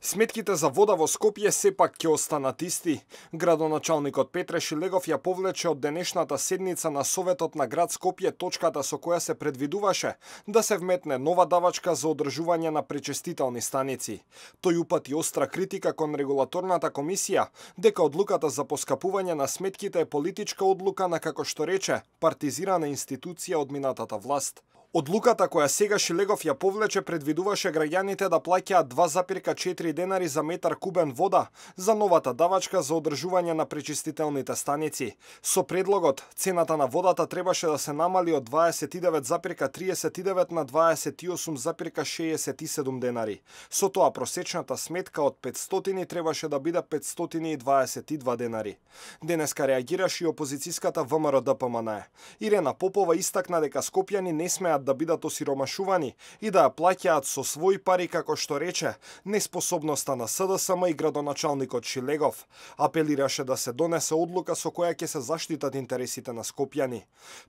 Сметките за вода во Скопје сепак ќе останат исти. Градоначалникот Петре Шилегов ја повлече од денешната седница на Советот на град Скопје точката со која се предвидуваше да се вметне нова давачка за одржување на пречистителни станици. Тој упати остра критика кон регулаторната комисија дека одлуката за поскапување на сметките е политичка одлука на, како што рече, партизирана институција од минатата власт. Одлуката која сега Шилегов ја повлече предвидуваше граѓаните да плаќаат 2,4 денари за метар кубен вода за новата давачка за одржување на пречистителните станици. Со предлогот, цената на водата требаше да се намали од 29,39 на 28,67 денари. Со тоа просечната сметка од 500 требаше да биде 522 денари. Денеска реагираше и опозицијската ВМРО-ДПМН. Ирена Попова истакна дека скопјани не смеат да бидат осиромашувани и да ја плаќаат со своји пари, како што рече, неспособноста на СДСМ и градоначалникот Шилегов. Апелираше да се донесе одлука со која ќе се заштитат интересите на скопјани.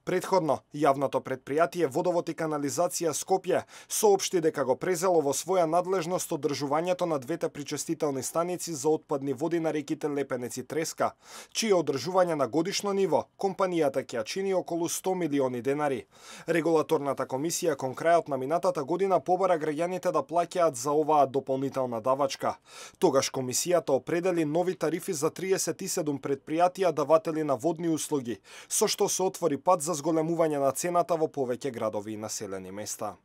Претходно, јавното предпријатие Водовод и канализација Скопје соопшти дека го презело во своја надлежност одржувањето на двете причистителни станици за отпадни води на реките Лепенец и Треска, чие одржување на годишно ниво компанијата ќе ја чини околу 100 милиони денари. Регулаторната комисија кон крајот на минатата година побара граѓаните да плаќаат за оваа дополнителна давачка. Тогаш комисијата определи нови тарифи за 37 предпријатија даватели на водни услуги, со што се отвори пат за зголемување на цената во повеќе градови и населени места.